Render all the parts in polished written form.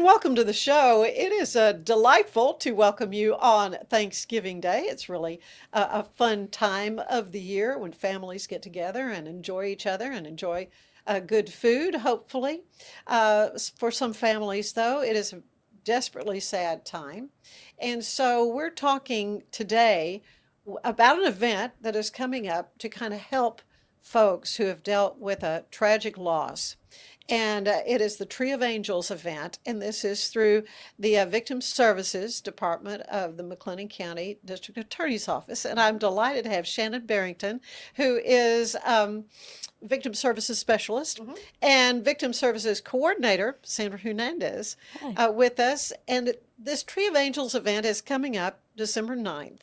welcome to the show. It is delightful to welcome you on Thanksgiving Day. It's really a fun time of the year when families get together and enjoy each other and enjoy good food, hopefully. For some families, though, it is a desperately sad time. And so we're talking today about an event that is coming up to kind of help folks who have dealt with a tragic loss. And it is the Tree of Angels event, and this is through the Victim Services Department of the McLennan County District Attorney's Office. And I'm delighted to have Shannon Barrington, who is Victim Services Specialist and Victim Services Coordinator, Sandra Hernandez, Hi. with us. And this Tree of Angels event is coming up December 9th.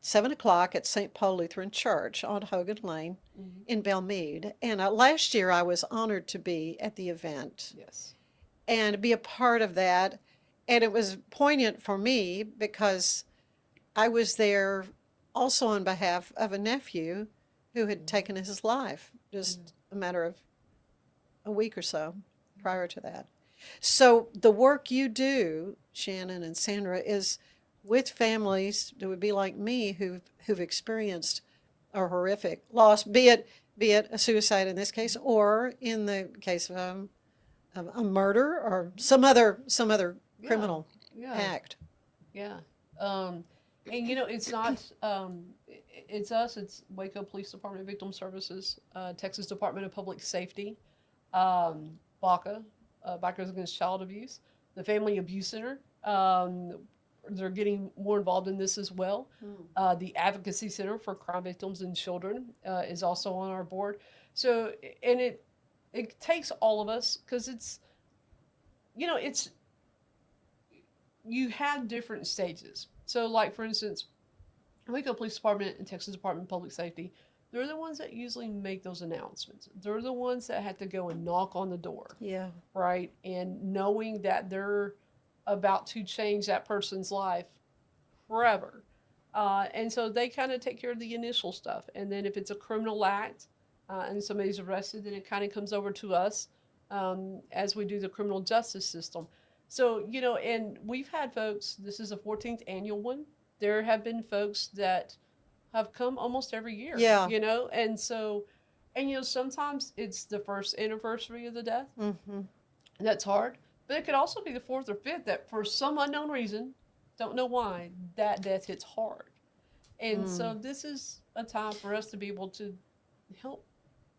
7 o'clock at St. Paul Lutheran Church on Hogan Lane in Belmead. And last year I was honored to be at the event Yes. and be a part of that. And it was poignant for me because I was there also on behalf of a nephew who had taken his life just a matter of a week or so prior to that. So the work you do, Shannon and Sandra, is with families that would be like me who've experienced a horrific loss, be it a suicide in this case, or in the case of a murder or some other criminal Yeah. act. Yeah. And it's not, it's us, it's Waco Police Department Victim Services, Texas Department of Public Safety, BACA, Backers Against Child Abuse, the Family Abuse Center. They're getting more involved in this as well. The Advocacy Center for Crime Victims and Children is also on our board. So, and it takes all of us because it's, you have different stages. So, like, for instance, Waco Police Department and Texas Department of Public Safety, they're the ones that usually make those announcements. They're the ones that have to go and knock on the door. Yeah. Right? And knowing that they're about to change that person's life forever. And so they kind of take care of the initial stuff. And then if it's a criminal act and somebody's arrested, then it kind of comes over to us as we do the criminal justice system. So, and we've had folks, this is the 14th annual one. There have been folks that have come almost every year. Yeah. And so, and sometimes it's the first anniversary of the death. Mm-hmm. That's hard. But it could also be the fourth or fifth that for some unknown reason, don't know why, that death hits hard. And so this is a time for us to be able to help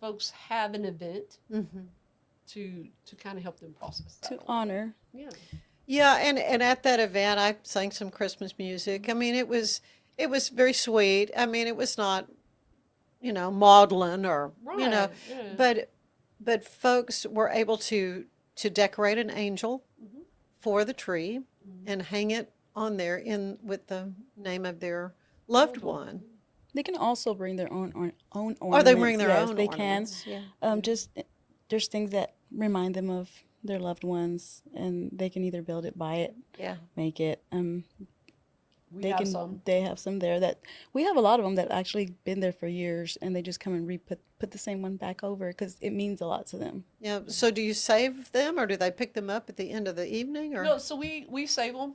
folks have an event to kind of help them process that. To honor. Yeah. Yeah, and at that event I sang some Christmas music. I mean, it was very sweet. I mean, it was not, maudlin or Right. Yeah. but folks were able to decorate an angel for the tree and hang it on there with the name of their loved one. They can also bring their own ornaments. Or they bring their yes, own they ornaments. can. Yeah. Just there's things that remind them of their loved ones, and they can either build it, buy it, Yeah. make it. We have can. some. They have some there that we have a lot of them that actually been there for years, and they just come and put the same one back over because it means a lot to them. Yeah. So do you save them or do they pick them up at the end of the evening or? No, so we save them.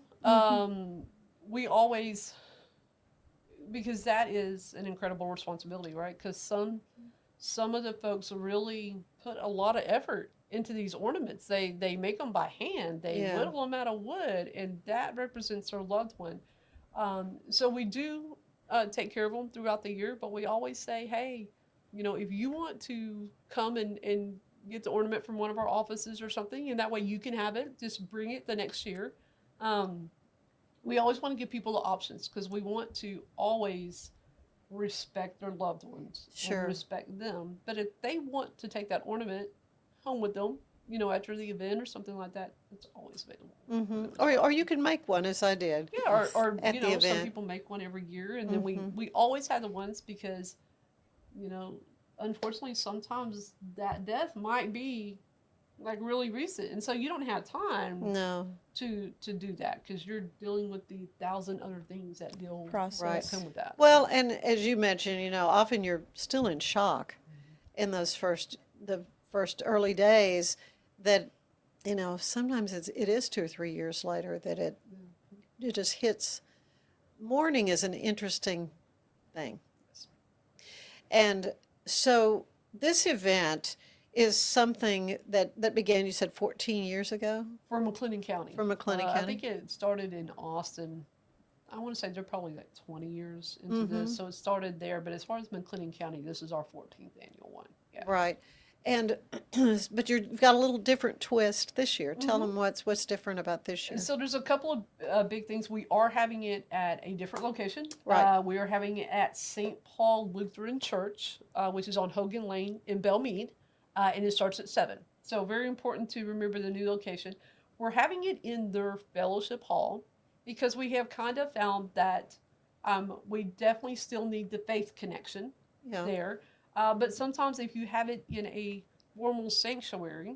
We always, because that is an incredible responsibility, right? Because some of the folks really put a lot of effort into these ornaments. They make them by hand. They Yeah. whittle them out of wood, and that represents their loved one. So we do take care of them throughout the year, but we always say, hey, if you want to come and get the ornament from one of our offices or something, and that way you can have it, just bring it the next year. We always want to give people the options because we want to always respect their loved ones. Sure. And respect them. But if they want to take that ornament home with them, after the event or something like that, it's always available. Or you can make one as I did. Yeah, or At the some event. people make one every year, and then we always have the ones because, unfortunately, sometimes that death might be like really recent, and so you don't have time No. to do that because you're dealing with the 1,000 other things that Process. come with that. Well, and as you mentioned, often you're still in shock in the first early days that sometimes it is 2 or 3 years later that it just hits. Mourning is an interesting thing. And so this event is something that began, you said 14 years ago For McLennan County. from McLennan I County? think it started in Austin. I want to say they're probably like 20 years into this, so it started there. But as far as McLennan County, this is our 14th annual one. Yeah. Right. And but you've got a little different twist this year. Tell them what's different about this year. So there's a couple of big things. We are having it at a different location. Right. We are having it at St. Paul Lutheran Church, which is on Hogan Lane in Belmead, and it starts at 7. So very important to remember the new location. We're having it in their fellowship hall because we have kind of found that we definitely still need the faith connection Yeah. there. But sometimes if you have it in a formal sanctuary,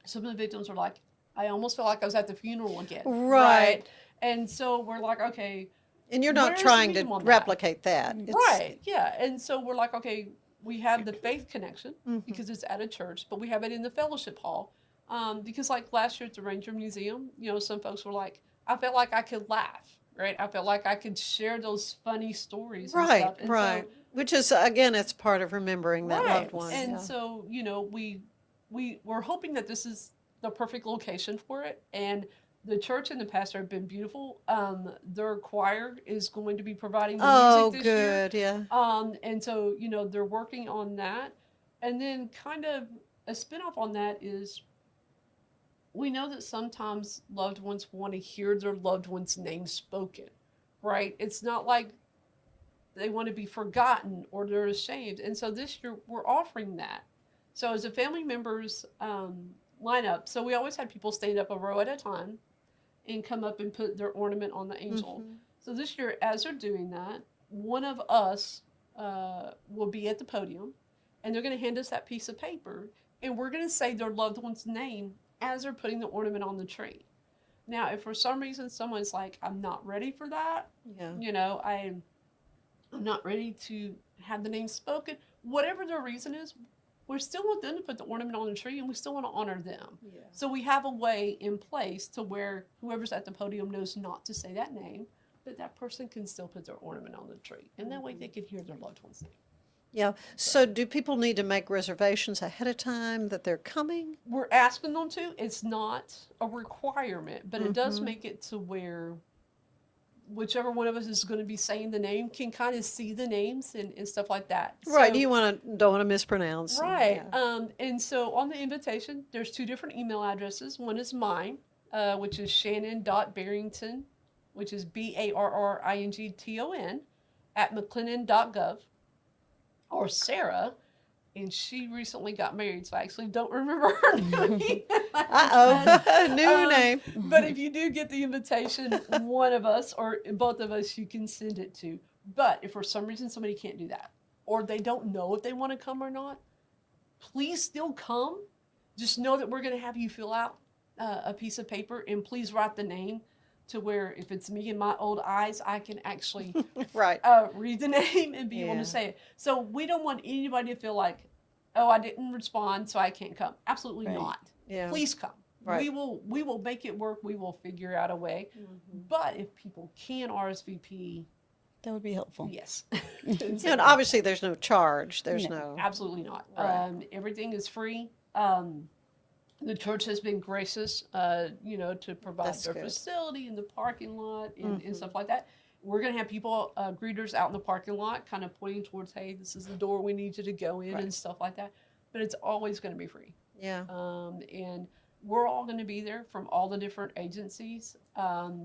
some of the victims are like, I almost feel like I was at the funeral again. Right. And so we're like, okay. And you're not where's the trying to medium on that? replicate that. Right. Yeah. And so we're like, okay, we have the faith connection Mm-hmm. because it's at a church, but we have it in the fellowship hall. Because like last year at the Ranger Museum, some folks were like, I felt like I could laugh, right? I felt like I could share those funny stories and Right, stuff. And right. so, Which is, again, it's part of remembering that loved one. and Yeah. so, we're hoping that this is the perfect location for it. And the church and the pastor have been beautiful. Their choir is going to be providing the Oh, music this year. good, yeah. And so, they're working on that. And then kind of a spinoff on that is we know that sometimes loved ones want to hear their loved one's name spoken, right? It's not like they want to be forgotten or they're ashamed. And so this year we're offering that. So as a family members line up, so we always had people stand up a row at a time and come up and put their ornament on the angel. So this year, as they're doing that, one of us will be at the podium and they're going to hand us that piece of paper and we're going to say their loved one's name as they're putting the ornament on the tree. Now, if for some reason someone's like, I'm not ready for that, Yeah. I'm not ready to have the name spoken, whatever their reason is, we still want them to put the ornament on the tree and we still want to honor them. Yeah. So we have a way in place to where whoever's at the podium knows not to say that name, but that person can still put their ornament on the tree. And that way they can hear their loved one's name. Yeah. So do people need to make reservations ahead of time that they're coming? We're asking them to. It's not a requirement, but it does make it to where whichever one of us is going to be saying the name can kind of see the names and stuff like that. Right. So, You don't want to mispronounce. right. Yeah. And so on the invitation, there's 2 different email addresses. One is mine, which is Shannon.Barrington, which is BARRINGTON @McLennan.gov, or Sarah, and she recently got married, so I actually don't remember her name. Uh-oh. New name. But if you do get the invitation, one of us or both of us, you can send it to. But if for some reason somebody can't do that, or they don't know if they want to come or not, please still come. Just know that we're going to have you fill out a piece of paper, and please write the name to where if it's me and my old eyes, I can actually Right. read the name and be able Yeah. to say it. So we don't want anybody to feel like, oh, I didn't respond, so I can't come. Absolutely Right. not. Yeah. Please come. Right. We will make it work. We will figure out a way. But if people can RSVP, That would be helpful. yes. Yeah, and obviously there's no charge. There's No. no. Absolutely not. Right. Everything is free. The church has been gracious, to provide That's their good. facility in the parking lot and stuff like that. We're going to have people, greeters out in the parking lot, kind of pointing towards, hey, this is the door we need you to go in and stuff like that. But it's always going to be free. Yeah. And we're all going to be there from all the different agencies.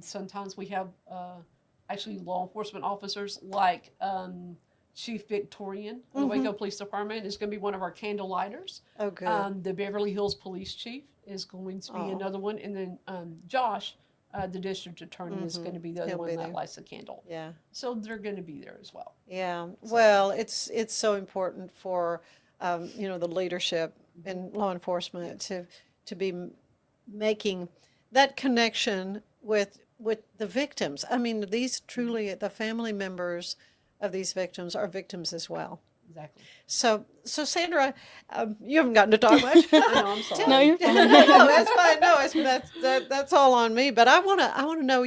Sometimes we have actually law enforcement officers like Chief Victorian of the Waco Police Department is going to be one of our candle lighters. Oh, good. The Beverly Hills Police Chief is going to be another one. And then Josh, the district attorney, is going to be the other He'll one be that there. lights the candle. Yeah. So they're going to be there as well. Yeah. Well, it's so important for the leadership in law enforcement to be making that connection with the victims. I mean, these truly the family members of these victims are victims as well. Exactly. So Sandra, you haven't gotten to talk much. I know, I'm sorry. No, you're fine. No, that's fine. No, that's all on me. But I wanna know.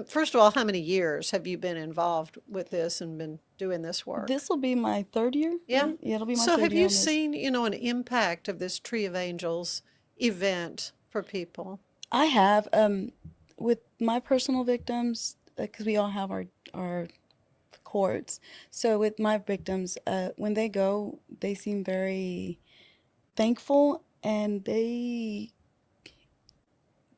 First of all, how many years have you been involved with this and been doing this work? This will be my third year. Yeah. right? Yeah, it'll be my So third have year you on this. seen, an impact of this Tree of Angels event for people? I have with my personal victims because we all have our courts. So with my victims, when they go, they seem very thankful and they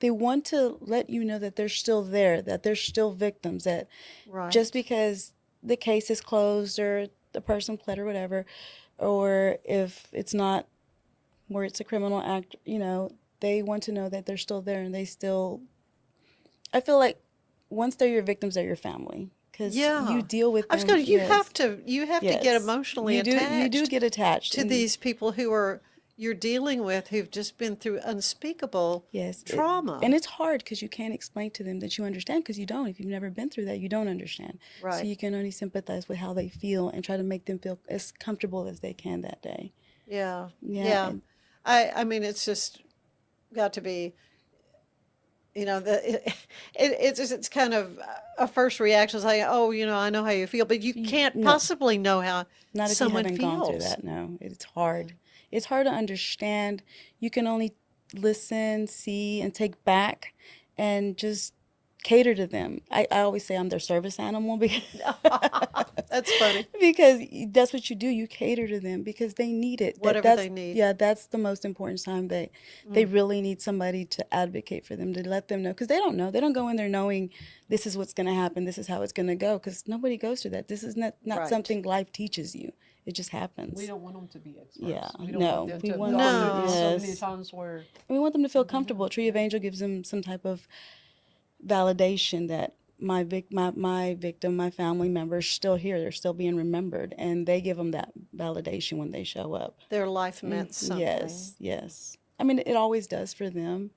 want to let you know that they're still there, that they're still victims, that Right. just because the case is closed or the person pled or whatever, or if it's not where it's a criminal act, they want to know that they're still there and they still, I feel like once they're your victims, they're your family because Yeah. you deal with I was them. going to, you yes, have to get yes. emotionally You attached do get attached to and these people you're dealing with who've just been through unspeakable yes, trauma. and it's hard because you can't explain to them that you understand because you don't. If you've never been through that, you don't understand. So Right. you can only sympathize with how they feel and try to make them feel as comfortable as they can that day. Yeah. Yeah, Yeah. and I mean, it's just got to be, it's kind of a first reaction is like, oh, I know how you feel, but you can't no. possibly know how not if you someone haven't gone through feels. that. No, it's hard. It's hard to understand. You can only listen, see, and take back and just cater to them. I always say I'm their service animal because That's funny. because that's what you do. You cater to them because they need it. Whatever That's they need. yeah, that's the most important time. They really need somebody to advocate for them, to let them know because they don't know. They don't go in there knowing this is what's going to happen. This is how it's going to go because nobody goes through that. This is not Right. something life teaches you. It just happens. We don't want them to be experts. Yeah, We don't no, want them we to want go them- through this so many yes. times where And we want them to feel comfortable. Tree of Angel gives them some type of validation that my victim, my family members still here. They're still being remembered, and they give them that validation when they show up. Their life meant something. Yes, yes. I mean, it always does for them.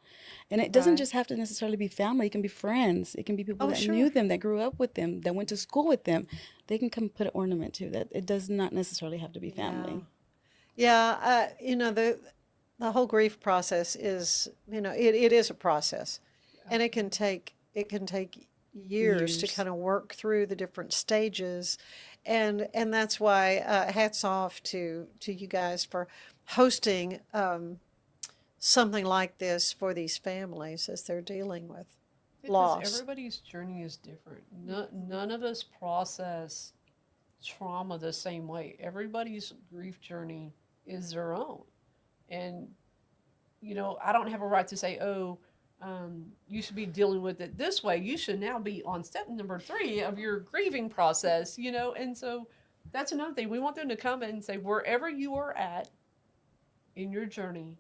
And it doesn't Right. just have to necessarily be family. It can be friends. It can be people Oh, that sure. knew them, that grew up with them, that went to school with them. They can come put an ornament to that. It does not necessarily have to be family. Yeah, the whole grief process is, it is a process, and it can take years to Years. kind of work through the different stages, and that's why hats off to you guys for hosting something like this for these families as they're dealing with because loss. everybody's journey is different. None of us process trauma the same way. Everybody's grief journey is their own. And, I don't have a right to say, oh, you should be dealing with it this way. You should now be on step number 3 of your grieving process, And so that's another thing. We want them to come and say, wherever you are at in your journey,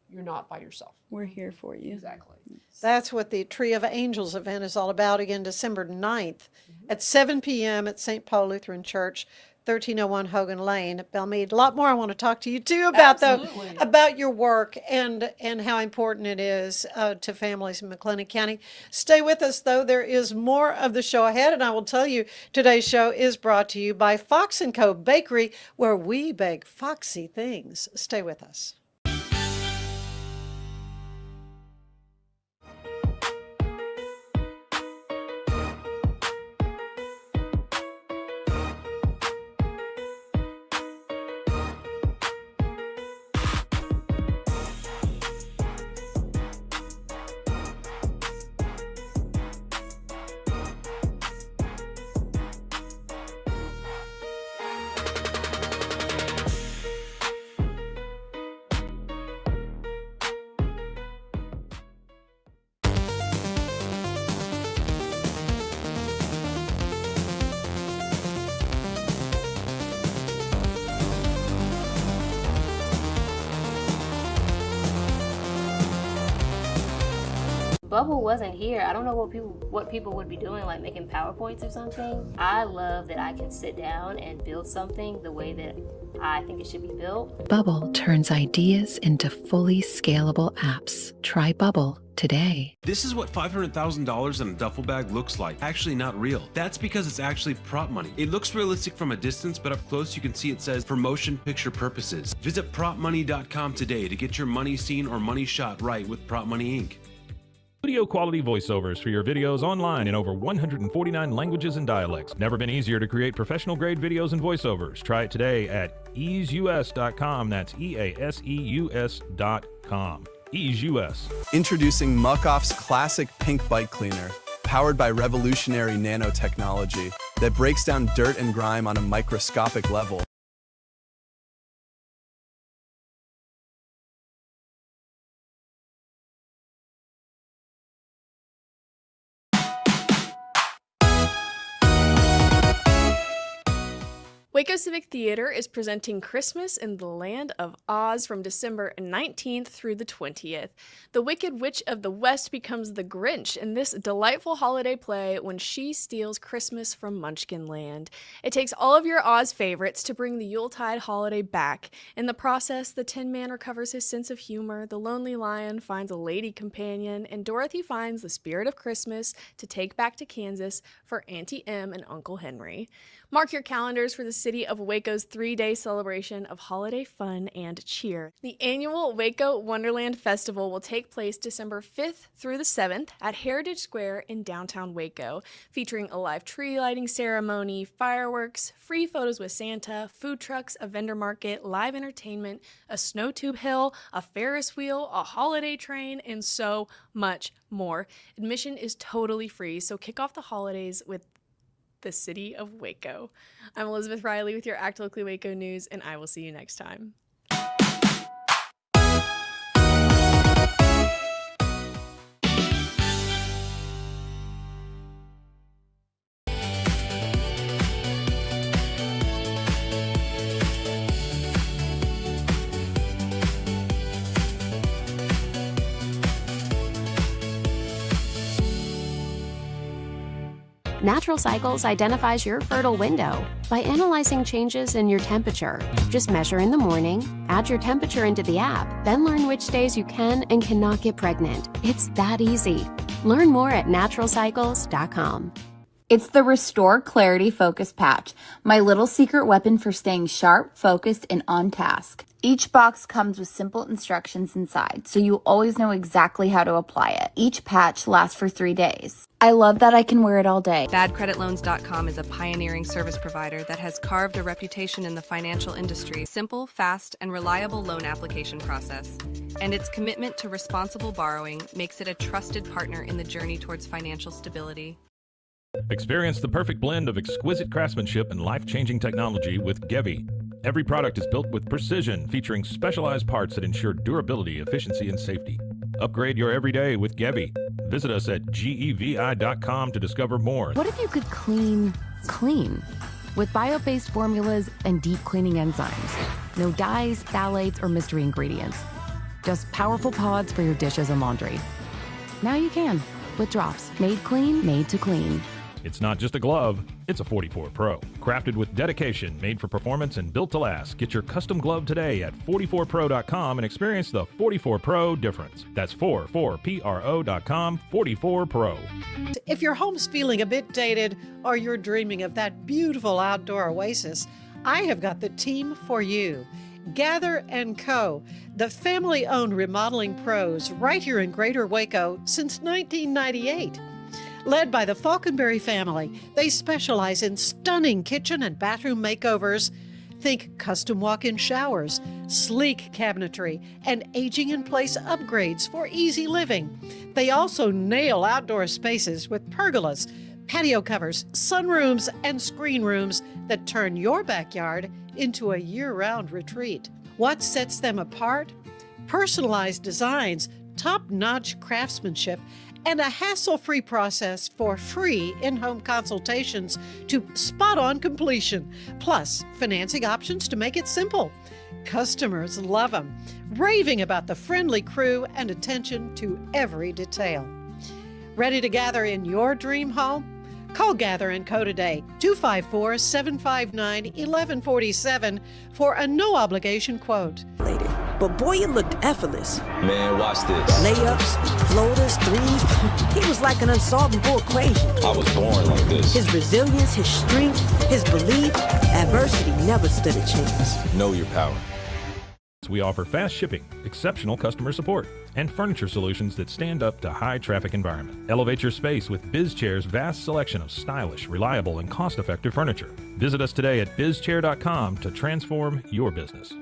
you're not by yourself. We're here for you. Exactly. That's what the Tree of Angels event is all about. Again, December 9th at 7 p.m. at St. Paul Lutheran Church, 1301 Hogan Lane, Belmead. A lot more I want to talk to you too about Absolutely. about your work and how important it is to families in McLennan County. Stay with us though. There is more of the show ahead, and I will tell you today's show is brought to you by Fox & Co. Bakery, where we bake foxy things. Stay with us. Bubble wasn't here. I don't know what people would be doing, like making PowerPoints or something. I love that I can sit down and build something the way that I think it should be built. Bubble turns ideas into fully scalable apps. Try Bubble today. This is what $500,000 in a duffel bag looks like. Actually not real. That's because it's actually prop money. It looks realistic from a distance, but up close you can see it says for motion picture purposes. Visit propmoney.com today to get your money seen or money shot right with Prop Money Inc. Video quality voiceovers for your videos online in over 149 languages and dialects. Never been easier to create professional grade videos and voiceovers. Try it today at easeus.com. That's EASEUS.com. Ease US. Introducing Muck-Off's classic pink bike cleaner, powered by revolutionary nanotechnology that breaks down dirt and grime on a microscopic level. Waco Civic Theater is presenting Christmas in the Land of Oz from December 19th through the 20th. The Wicked Witch of the West becomes the Grinch in this delightful holiday play when she steals Christmas from Munchkin Land. It takes all of your Oz favorites to bring the Yuletide holiday back. In the process, the Tin Man recovers his sense of humor, the Lonely Lion finds a lady companion, and Dorothy finds the spirit of Christmas to take back to Kansas for Auntie Em and Uncle Henry. Mark your calendars for the City of Waco's 3-day celebration of holiday fun and cheer. The annual Waco Wonderland Festival will take place December 5th through the 7th at Heritage Square in downtown Waco, featuring a live tree lighting ceremony, fireworks, free photos with Santa, food trucks, a vendor market, live entertainment, a snow tube hill, a Ferris wheel, a holiday train, and so much more. Admission is totally free, so kick off the holidays with the City of Waco. I'm Elizabeth Riley with your Act Locally Waco news, and I will see you next time. Natural Cycles identifies your fertile window by analyzing changes in your temperature. Just measure in the morning, add your temperature into the app, then learn which days you can and cannot get pregnant. It's that easy. Learn more at naturalcycles.com. It's the Restore Clarity Focus Patch, my little secret weapon for staying sharp, focused, and on task. Each box comes with simple instructions inside, so you always know exactly how to apply it. Each patch lasts for 3 days. I love that I can wear it all day. BadCreditLoans.com is a pioneering service provider that has carved a reputation in the financial industry. Simple, fast, and reliable loan application process. And its commitment to responsible borrowing makes it a trusted partner in the journey towards financial stability. Experience the perfect blend of exquisite craftsmanship and life-changing technology with Gevi. Every product is built with precision, featuring specialized parts that ensure durability, efficiency, and safety. Upgrade your everyday with Gevi. Visit us at gevi.com to discover more. What if you could clean clean? With bio-based formulas and deep cleaning enzymes. No dyes, phthalates, or mystery ingredients. Just powerful pods for your dishes and laundry. Now you can, with drops. Made clean, made to clean. It's not just a glove, it's a 44 Pro. Crafted with dedication, made for performance, and built to last. Get your custom glove today at 44pro.com and experience the 44 Pro difference. That's 44pro.com, 44 Pro. If your home's feeling a bit dated or you're dreaming of that beautiful outdoor oasis, I have got the team for you. Gather & Co., the family-owned remodeling pros right here in Greater Waco since 1998. Led by the Falconberry family, they specialize in stunning kitchen and bathroom makeovers. Think custom walk-in showers, sleek cabinetry, and aging-in-place upgrades for easy living. They also nail outdoor spaces with pergolas, patio covers, sunrooms, and screen rooms that turn your backyard into a year-round retreat. What sets them apart? Personalized designs, top-notch craftsmanship, and a hassle-free process for free in-home consultations to spot-on completion, plus financing options to make it simple. Customers love them, raving about the friendly crew and attention to every detail. Ready to gather in your dream home? Call Gather & Co. today, 254-759-1147 for a no-obligation quote. Lady. But boy, it looked effortless. Man, watch this. Layups, floaters, threes. He was like an unsolvable equation. I was born like this. His resilience, his strength, his belief, adversity never stood a chance. Know your power. We offer fast shipping, exceptional customer support, and furniture solutions that stand up to high traffic environment. Elevate your space with BizChair's vast selection of stylish, reliable, and cost-effective furniture. Visit us today at bizchair.com to transform your business.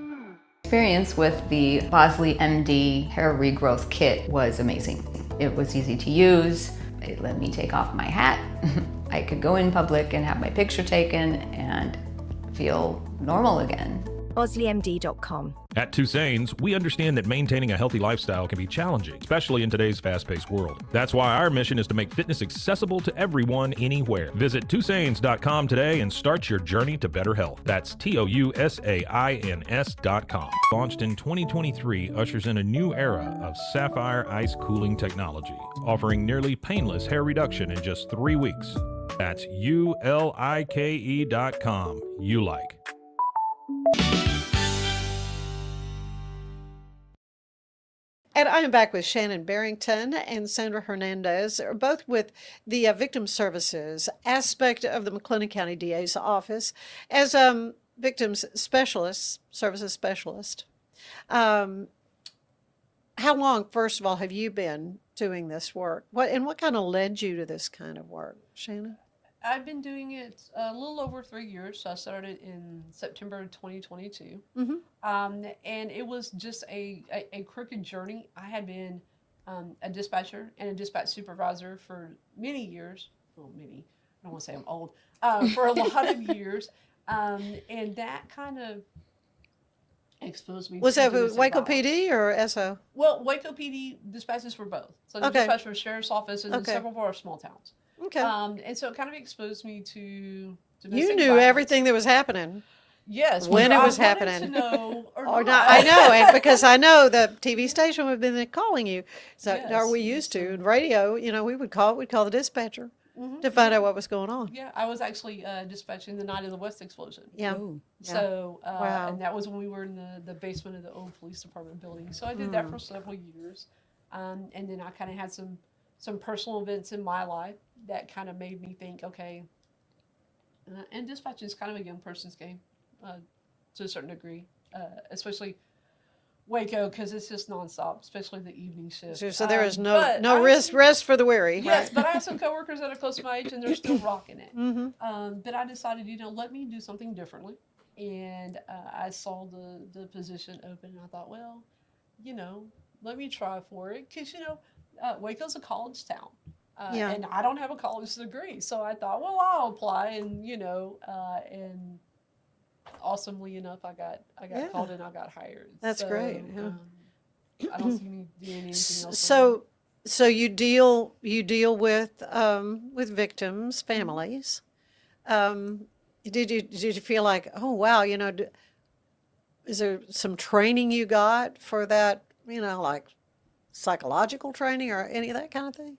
Experience with the Bosley MD hair regrowth kit was amazing. It was easy to use. It let me take off my hat. I could go in public and have my picture taken and feel normal again. BosleyMD.com. At Tusain's, we understand that maintaining a healthy lifestyle can be challenging, especially in today's fast-paced world. That's why our mission is to make fitness accessible to everyone, anywhere. Visit Tusains.com today and start your journey to better health. That's TOUSAINS.com. Launched in 2023, ushers in a new era of sapphire ice cooling technology, offering nearly painless hair reduction in just 3 weeks. That's ULIKE.com. You like. And I'm back with Shannon Barrington and Sandra Hernandez, both with the Victim Services aspect of the McLennan County DA's office as victims specialists, services specialist. How long, first of all, have you been doing this work? What kind of led you to this kind of work, Shannon? I've been doing it a little over 3 years. So I started in September 2022. Mm-hmm. And it was just a crooked journey. I had been a dispatcher and a dispatch supervisor for many years. Well, many. I don't want to say I'm old. For a lot of years. And that kind of exposed me. Was that Waco PD or SO? Well, Waco PD dispatches for both. So the dispatch for the sheriff's office and several of our small towns. Okay. And so it kind of exposed me to you domestic knew violence. everything that was happening. Yes, when it was I wanted happening. To know or Or not. not. I know, and because I know the TV station would have been calling you. So Yes. are we used to? And radio, we'd call the dispatcher to find out what was going on. Yeah, I was actually dispatching the night of the West explosion. Yeah. So, Wow. and that was when we were in the basement of the old police department building. So I did that for several years. And then I kind of had some personal events in my life that kind of made me think, okay, and dispatching is kind of a young person's game to a certain degree, especially Waco, because it's just nonstop, especially the evening shift. So there is no rest for the weary. Yes, right? but I have some coworkers that are close to my age, and they're still rocking it. Mm-hmm. But I decided, let me do something differently. And I saw the position open, and I thought, well, let me try for it. Because, Waco's a college town. And I don't have a college degree. So I thought, well, I'll apply. And, and awesomely enough, I got called and I got hired. That's great. Yeah. I don't see me doing anything else. So you deal with victims, families. Did you feel like, oh wow, is there some training you got for that? Like psychological training or any of that kind of thing?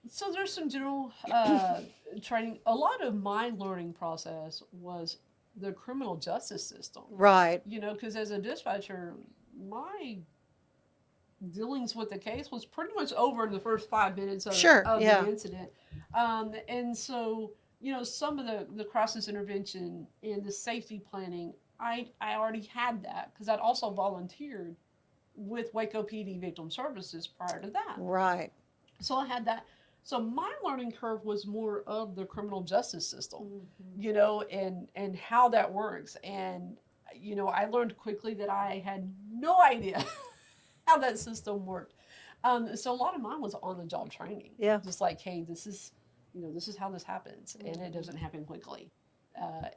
So there's some general training. A lot of my learning process was the criminal justice system. Right. Because as a dispatcher, my dealings with the case was pretty much over in the first 5 minutes of the incident. And so, some of the crisis intervention and the safety planning, I already had that because I'd also volunteered with Waco PD Victim Services prior to that. Right. So I had that. So my learning curve was more of the criminal justice system, and how that works. And, I learned quickly that I had no idea how that system worked. So a lot of mine was on-the-job training. Yeah. Just like, hey, this is how this happens, and it doesn't happen quickly.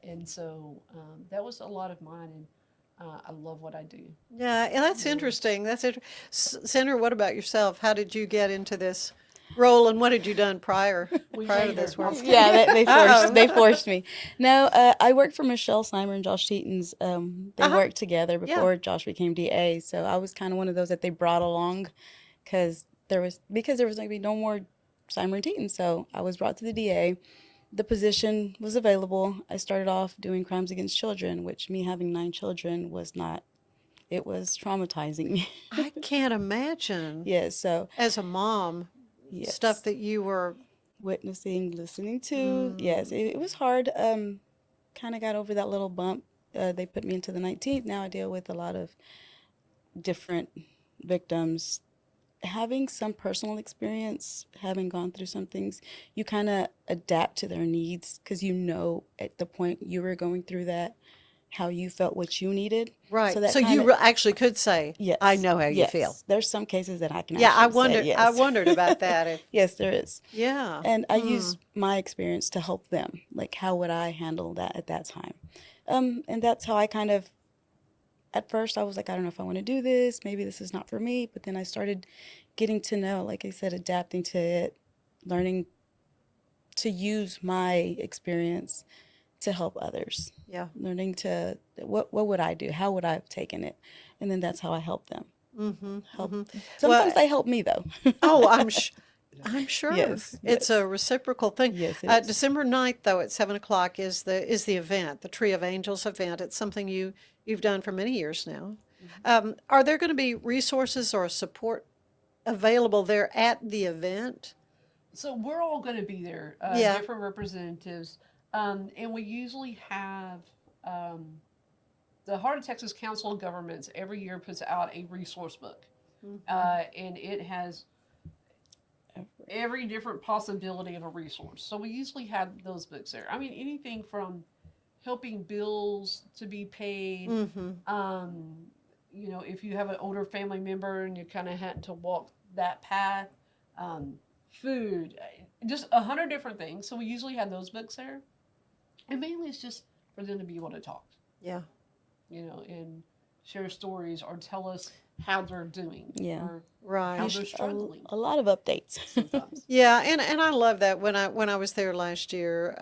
And so that was a lot of mine, and I love what I do. Yeah, and that's interesting. That's it. Sandra, what about yourself? How did you get into this role, and what had you done prior to this work? Yeah, they forced me. No, I worked for Michelle Seimer and Josh Teaton's. They worked together before Josh became DA, so I was kind of one of those that they brought along because there was going to be no more Seimer and Teaton, so I was brought to the DA. The position was available. I started off doing crimes against children, which me having 9 children was not it was traumatizing me. I can't imagine. Yes, so as a mom, stuff yes, that you were witnessing, listening to. Yes, it was hard. Kind of got over that little bump. They put me into the 19th. Now I deal with a lot of different victims. Having some personal experience, having gone through some things, you kind of adapt to their needs because you know at the point you were going through that, how you felt what you needed. right. that So you kinda- actually could say, yes, "I know how you yes. feel." There's some cases that I can Yeah, I actually say wondered. yes. I wondered about that. If Yes, there is. yeah, And I use my experience to help them. Like, how would I handle that at that time? And that's how I kind of, at first, I was like, I don't know if I want to do this. Maybe this is not for me. But then I started getting to know, like I said, adapting to it, learning to use my experience to help others. yeah. Learning to, what would I do? How would I have taken it? And then that's how I help them. Mm-hmm. Help. Mm-hmm. Sometimes Well, they help me, though. oh, I'm sure. Yes, It's yes. a reciprocal thing. Yes, it is. December 9th, though, at 7 o'clock is the event, the Tree of Angels event. It's something you've done for many years now. Are there going to be resources or support available there at the event? So we're all going to be there, Yeah. different representatives, and we usually have the Heart of Texas Council of Governments every year puts out a resource book, and it has every different possibility of a resource. So we usually have those books there. I mean, anything from helping bills to be paid. You know, if you have an older family member and you're kind of having to walk that path, food, just 100 different things. So we usually have those books there. And mainly it's just for them to be able to talk, Yeah. you know, and share stories or tell us how they're doing. Yeah. Or Right. how they're struggling. A lot of updates. sometimes. Yeah, and I love that when I was there last year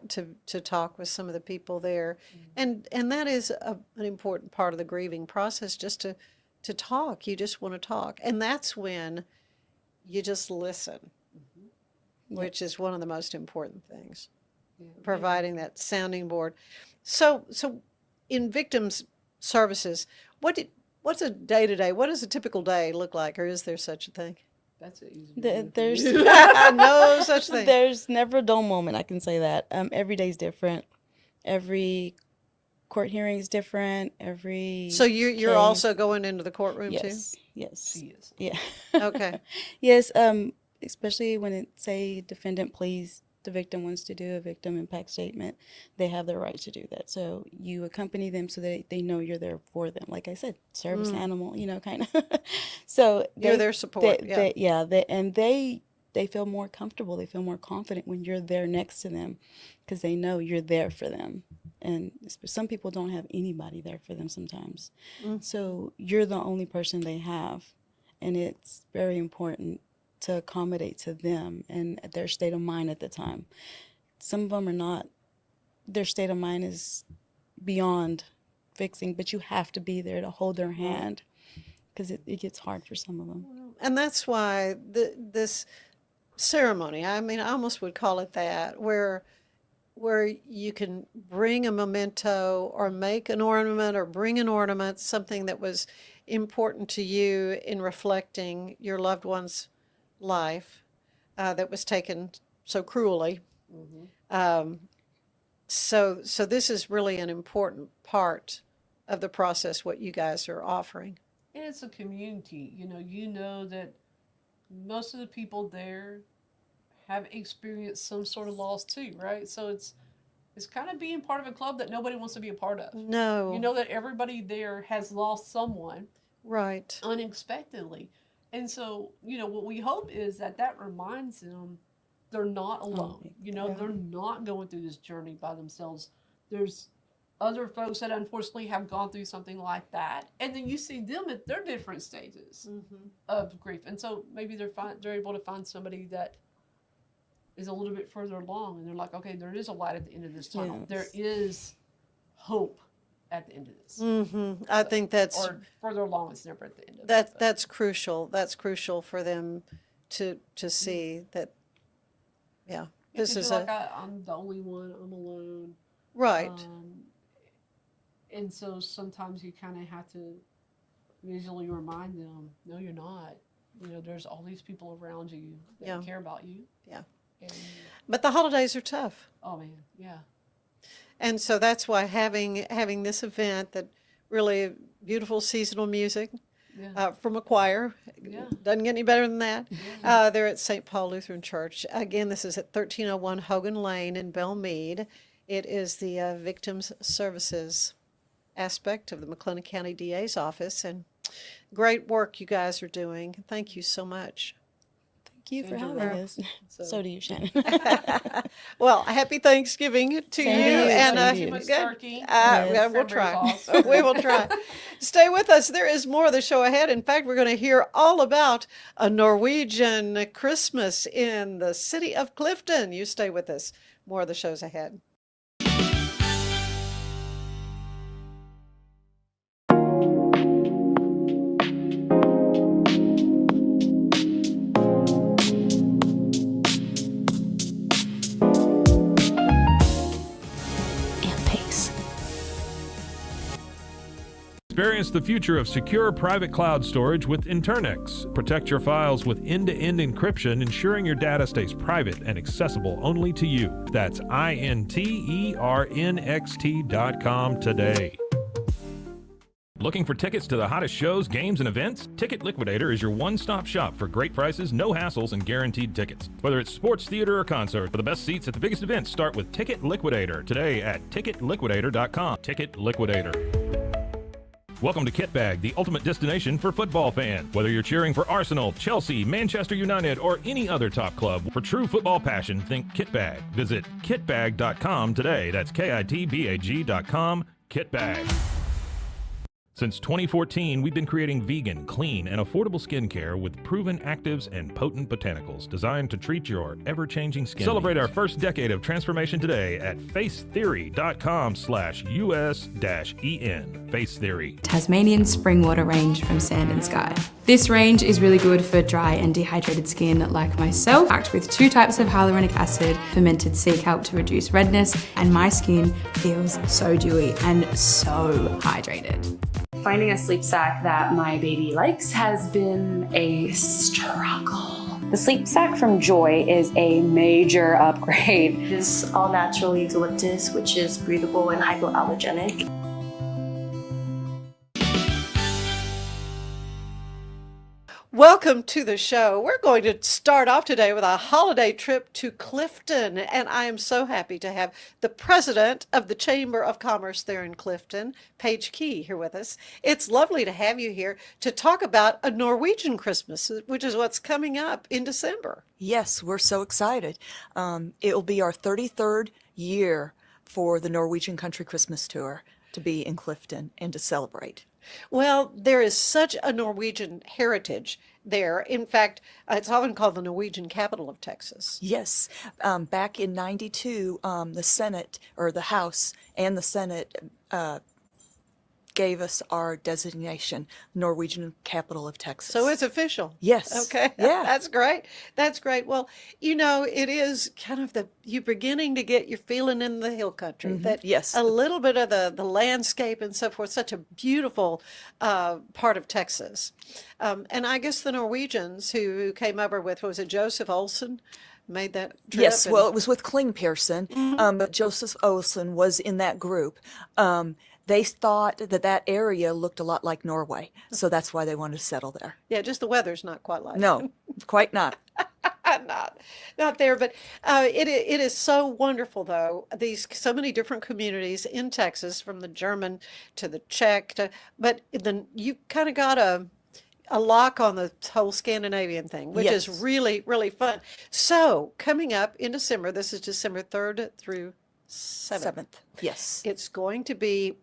to talk with some of the people there, and that is an important part of the grieving process, just to talk. You just want to talk, and that's when you just listen, which is one of the most important things. Providing that sounding board. So in victims services, what's a day to day? What does a typical day look like, or is there such a thing? That's an easy There's no such thing. There's never a dull moment. I can say that. Every day's different. Every court hearing is different. Every So you're case. also going into the courtroom Yes. Yes. She is. Yeah. Okay. Yes. Especially when it say defendant please, the victim wants to do a victim impact statement, they have the right to do that. So you accompany them so that they know you're there for them. Like I said, service animal, you know, kind of. So You're their support. They feel more comfortable. They feel more confident when you're there next to them because they know you're there for them. And some people don't have anybody there for them sometimes. So you're the only person they have. And it's very important to accommodate to them and their state of mind at the time. Some of them are not, their state of mind is beyond fixing, but you have to be there to hold their hand because it gets hard for some of them. And that's why this ceremony, I mean, I almost would call it that, where you can bring a memento or make an ornament or bring an ornament, something that was important to you in reflecting your loved one's life that was taken so cruelly. So this is really an important part of the process, what you guys are offering. And it's a community. You know that most of the people there have experienced some sort of loss too, right? So it's kind of being part of a club that nobody wants to be a part of. No. You know that everybody there has lost someone. Right. Unexpectedly. And so, what we hope is that reminds them they're not alone. They're not going through this journey by themselves. There's other folks that unfortunately have gone through something like that. And then you see them at their different stages of grief. And so maybe they're able to find somebody that is a little bit further along. And they're like, okay, there is a light at the end of this tunnel. Yes. There is hope at the end of this. I think that's... Or further along, it's never at the end of it. That's crucial. That's crucial for them to see that, this is like I'm the only one, I'm alone. Right. And so sometimes you kind of have to visually remind them, no, you're not. You know, there's all these people around you that care about you. Yeah. And, But the holidays are tough. oh man, yeah. And so that's why having this event, that really beautiful seasonal music from a choir, doesn't get any better than that. They're at St. Paul Lutheran Church. Again, this is at 1301 Hogan Lane in Belmead. It is the Victims Services aspect of the McLennan County DA's office, and great work you guys are doing. Thank you so much. Thank you for having us. So do you, Shannon. Well, happy Thanksgiving to you. And we'll try. We will try. Stay with us. There is more of the show ahead. In fact, we're going to hear all about a Norwegian Christmas in the city of Clifton. You stay with us. More of the shows ahead. Experience the future of secure private cloud storage with Internix. Protect your files with end-to-end encryption, ensuring your data stays private and accessible only to you. That's INTERNXT.com today. Looking for tickets to the hottest shows, games, and events? Ticket Liquidator is your one-stop shop for great prices, no hassles, and guaranteed tickets. Whether it's sports, theater, or concert, for the best seats at the biggest events, start with Ticket Liquidator today at ticketliquidator.com. Ticket Liquidator. Welcome to Kitbag, the ultimate destination for football fans. Whether you're cheering for Arsenal, Chelsea, Manchester United, or any other top club, for true football passion, think Kitbag. Visit kitbag.com today. That's KITBAG.com. Kitbag. Since 2014, we've been creating vegan, clean, and affordable skincare with proven actives and potent botanicals designed to treat your ever-changing skin. Celebrate our first decade of transformation today at facetheory.com/US-EN. Face Theory. Tasmanian spring water range from Sand and Sky. This range is really good for dry and dehydrated skin like myself, packed with 2 types of hyaluronic acid, fermented sea kelp to reduce redness, and my skin feels so dewy and so hydrated. Finding a sleep sack that my baby likes has been a struggle. The sleep sack from Joy is a major upgrade. It is all natural eucalyptus, which is breathable and hypoallergenic. Welcome to the show. We're going to start off today with a holiday trip to Clifton, and I am so happy to have the president of the Chamber of Commerce there in Clifton, Paige Key, here with us. It's lovely to have you here to talk about a Norwegian Christmas, which is what's coming up in December. Yes, we're so excited. It'll be our 33rd year for the Norwegian Country Christmas Tour to be in Clifton and to celebrate. Well, there is such a Norwegian heritage there. In fact, it's often called the Norwegian capital of Texas. Yes. Back in 92, the Senate, or the House and the Senate, gave us our designation, Norwegian capital of Texas. So it's official. Yes. Okay. Yeah. That's great. That's great. Well, you know, it is kind of you're beginning to get your feeling in the hill country. Mm-hmm. That yes. A little bit of the landscape and so forth. Such a beautiful part of Texas. And I guess the Norwegians who came over with, was it Joseph Olsen? Made that trip? Yes, well, it was with Kling Pearson, but Joseph Olsen was in that group. They thought that area looked a lot like Norway, so that's why they wanted to settle there. Yeah, just the weather's not quite like No, quite not. Not there, but it is so wonderful, though. So many different communities in Texas, from the German to the Czech, but then you kind of got a lock on the whole Scandinavian thing, which is really, really fun. So coming up in December, this is December 3rd through 7th. Yes. It's going to be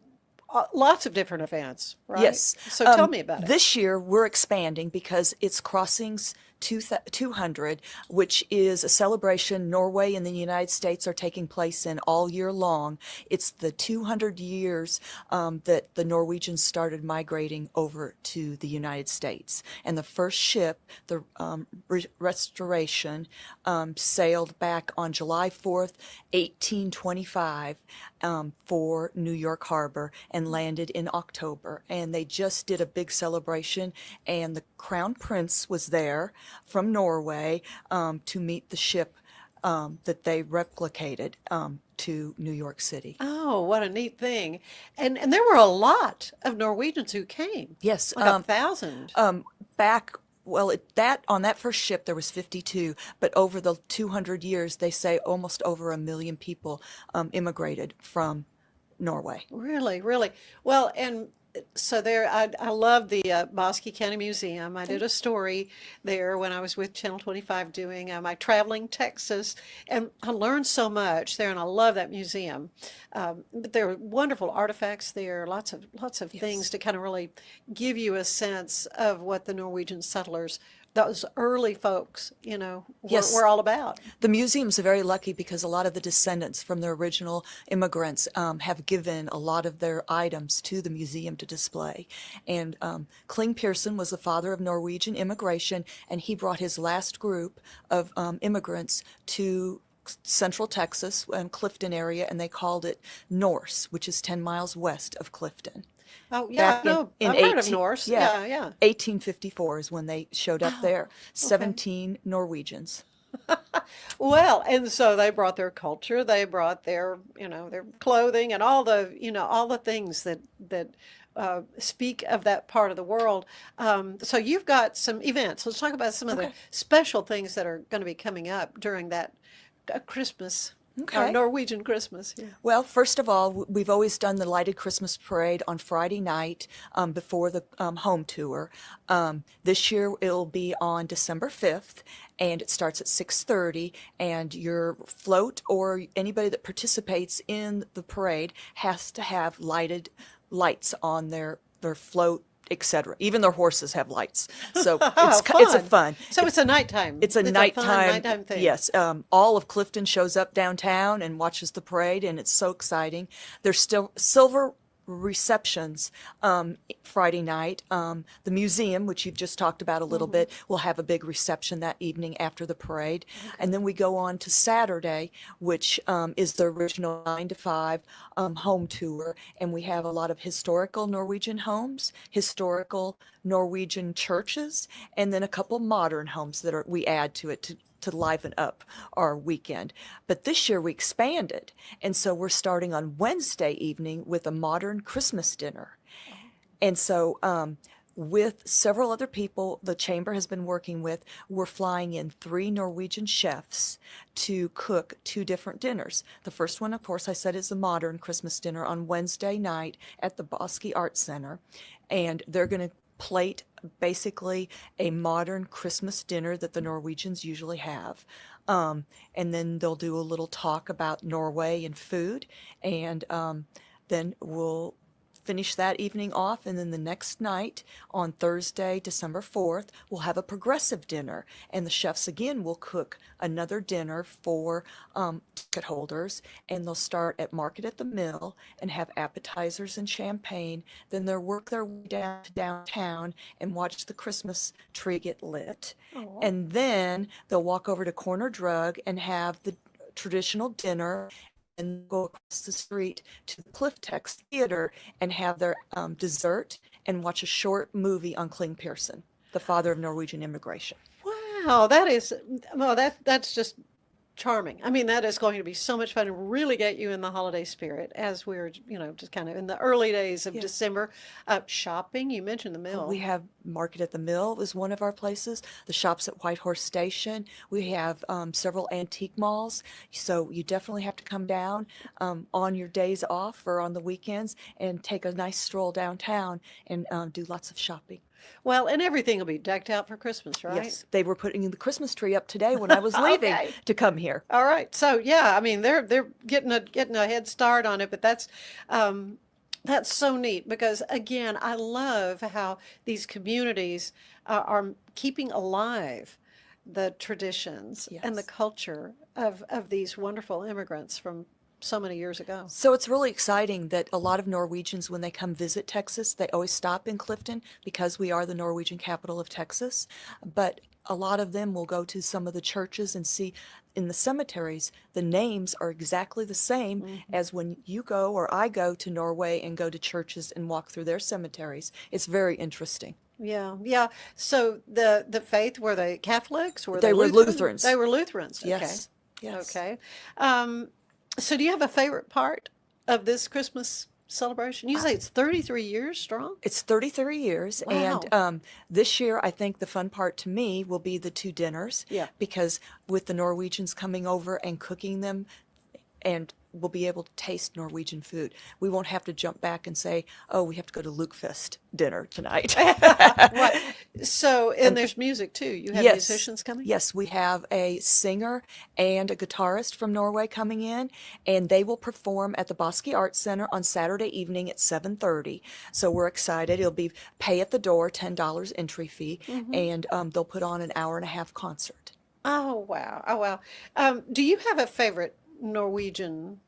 lots of different events, right? Yes. So tell me about it. This year we're expanding because it's Crossings 200, which is a celebration Norway and the United States are taking place in all year long. It's the 200 years that the Norwegians started migrating over to the United States. And the first ship, the Restoration, sailed back on July 4th, 1825. for New York Harbor and landed in October. And they just did a big celebration, and the Crown Prince was there from Norway to meet the ship that they replicated to New York City. Oh, what a neat thing. And there were a lot of Norwegians who came. Yes, Like 1,000. back. Well, on that first ship there was 52, but over the 200 years, they say almost over 1 million people immigrated from Norway. Really, really. Well, and so there, I love the Bosque County Museum. I did a story there when I was with Channel 25 doing my Traveling Texas, and I learned so much there, and I love that museum. But there are wonderful artifacts there, lots of things to kind of really give you a sense of what the Norwegian settlers, those early folks, were all about. The museums are very lucky because a lot of the descendants from the original immigrants have given a lot of their items to the museum to display. And Kling Pearson was the father of Norwegian immigration, and he brought his last group of immigrants to Central Texas and Clifton area, and they called it Norse, which is 10 miles west of Clifton. Oh, yeah, no, I've heard of Norse. Yeah. 1854 is when they showed up there. 17 Norwegians. Well, and so they brought their culture, they brought their, their clothing and all the things that speak of that part of the world. So you've got some events. Let's talk about some of the special things that are going to be coming up during that Christmas. Our Norwegian Christmas. Yeah. Well, first of all, we've always done the lighted Christmas parade on Friday night before the home tour. This year it'll be on December 5th, and it starts at 6:30. And your float or anybody that participates in the parade has to have lighted lights on their float, etc. Even their horses have lights, so it's a fun. So it's a nighttime. It's a nighttime thing. Yes, all of Clifton shows up downtown and watches the parade, and it's so exciting. There's still silver receptions Friday night. The museum, which you've just talked about a little bit, will have a big reception that evening after the parade. And then we go on to Saturday, which is the original 9 to 5 home tour. And we have a lot of historical Norwegian homes, historical Norwegian churches, and then a couple modern homes that we add to it to liven up our weekend. But this year we expanded, and so we're starting on Wednesday evening with a modern Christmas dinner. And so with several other people the chamber has been working with, we're flying in 3 Norwegian chefs to cook 2 different dinners. The first one, of course, I said is a modern Christmas dinner on Wednesday night at the Bosque Art Center, and they're going to plate basically a modern Christmas dinner that the Norwegians usually have. And then they'll do a little talk about Norway and food, and then we'll finish that evening off, and then the next night on Thursday, December 4th, we'll have a progressive dinner, and the chefs again will cook another dinner for ticket holders, and they'll start at Market at the Mill and have appetizers and champagne. Then they'll work their way down to downtown and watch the Christmas tree get lit. Aww. And then they'll walk over to Corner Drug and have the traditional dinner, and go across the street to the Cliftex Theater and have their dessert and watch a short movie on Kling Pearson, the father of Norwegian immigration. Wow, that's just charming. I mean, that is going to be so much fun and really get you in the holiday spirit as we're, just kind of in the early days of December. Shopping, you mentioned the mill. We have Market at the Mill is one of our places. The shops at Whitehorse Station. We have several antique malls. So you definitely have to come down on your days off or on the weekends and take a nice stroll downtown and do lots of shopping. Well, and everything will be decked out for Christmas, right? Yes, they were putting the Christmas tree up today when I was leaving to come here. All right, so yeah, I mean they're getting a head start on it, but that's so neat because again, I love how these communities are keeping alive the traditions and the culture of these wonderful immigrants from so many years ago. So it's really exciting that a lot of Norwegians, when they come visit Texas, they always stop in Clifton because we are the Norwegian capital of Texas. But a lot of them will go to some of the churches and see in the cemeteries, the names are exactly the same as when you go or I go to Norway and go to churches and walk through their cemeteries. It's very interesting. Yeah, yeah. So the faith, were they Catholics? Were They were Lutheran? Lutherans. They were Lutherans. Okay. Yes. Yes. Okay. So do you have a favorite part of this Christmas celebration? You say it's 33 years strong? It's 33 years, Wow. and this year I think the fun part to me will be the 2 dinners. Yeah. Because with the Norwegians coming over and cooking them, and we'll be able to taste Norwegian food. We won't have to jump back and say, oh, we have to go to Lukefest dinner tonight. Right. So, and there's music too. You have Yes. musicians coming? Yes, we have a singer and a guitarist from Norway coming in, and they will perform at the Bosky Arts Center on Saturday evening at 7:30. So we're excited. It'll be pay at the door, $10 entry fee, and they'll put on an hour and a half concert. Oh, wow. Oh, wow. Do you have a favorite Norwegian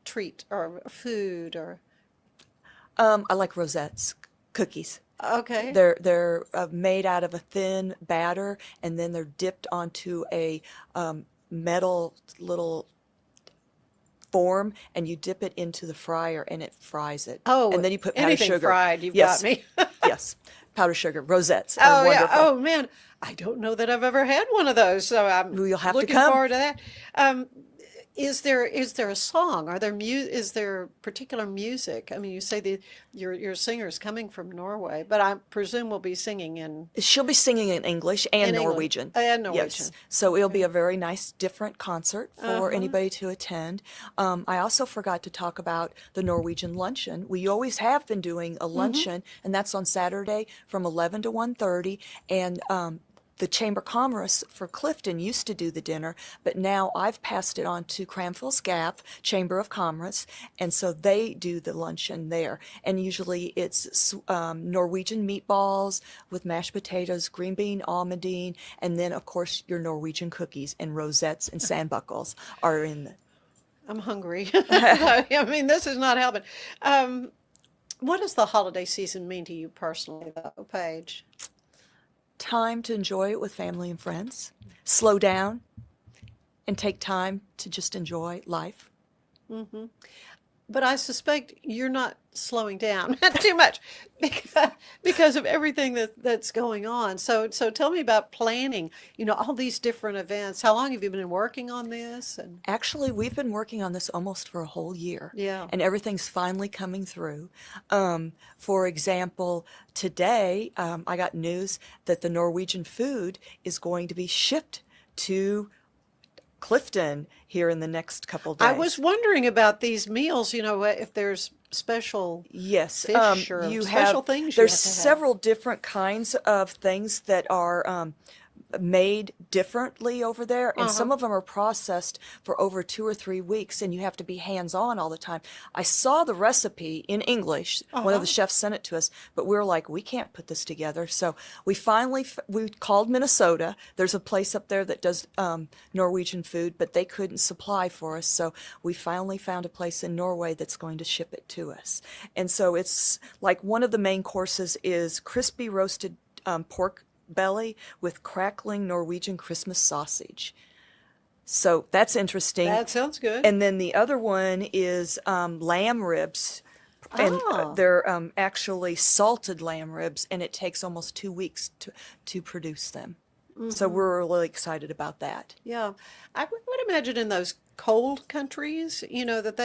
treat or food or? I like rosettes, cookies. Okay. They're made out of a thin batter, and then they're dipped onto a metal little form, and you dip it into the fryer, and it fries it. Oh, and then you put powdered anything sugar. fried, you've Yes. got me. Yes, powdered sugar. Rosettes Oh, are yeah. wonderful. Oh, man. I don't know that I've ever had one of those, so I'm You'll have to looking come. forward to that. Is there a song? Is there particular music? I mean, you say that your singer's coming from Norway, but I presume we'll be singing in She'll be singing in English and In English. Norwegian. And Norwegian. Yes. So it'll be a very nice, different concert for anybody to attend. I also forgot to talk about the Norwegian luncheon. We always have been doing a luncheon, and that's on Saturday from 11 to 1:30. And the Chamber of Commerce for Clifton used to do the dinner, but now I've passed it on to Cranfill's Gap Chamber of Commerce, and so they do the luncheon there. And usually it's Norwegian meatballs with mashed potatoes, green bean almondine, and then of course your Norwegian cookies and rosettes and sandbuckles are in the. I'm hungry. I mean, this is not helping. What does the holiday season mean to you personally, though, Paige? Time to enjoy it with family and friends, slow down, and take time to just enjoy life. But I suspect you're not slowing down too much because of everything that's going on. So tell me about planning, all these different events. How long have you been working on this? And Actually, we've been working on this almost for a whole year. Yeah. And everything's finally coming through. For example, today I got news that the Norwegian food is going to be shipped to Clifton here in the next couple days. I was wondering about these meals, if there's special Yes, fish or you special have, things you there's have to have. several different kinds of things that are made differently over there, and some of them are processed for over 2 or 3 weeks, and you have to be hands-on all the time. I saw the recipe in English. One of the chefs sent it to us, but we were like, we can't put this together. So we finally we called Minnesota. There's a place up there that does Norwegian food, but they couldn't supply for us. So we finally found a place in Norway that's going to ship it to us. And so it's like one of the main courses is crispy roasted pork belly with crackling Norwegian Christmas sausage. So that's interesting. That sounds good. And then the other one is lamb ribs. And they're actually salted lamb ribs, and it takes almost 2 weeks to produce them. So we're really excited about that. Yeah. I would imagine in those cold countries, that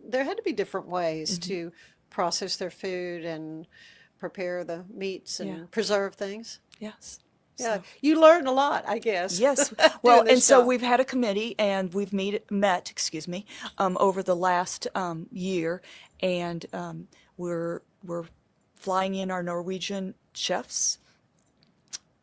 there had to be different ways to process their food and prepare the meats and preserve things. Yes. Yeah. So- You learned a lot, I guess. Yes. Well, doing this and so job. we've had a committee, and we've met, over the last year, and we're flying in our Norwegian chefs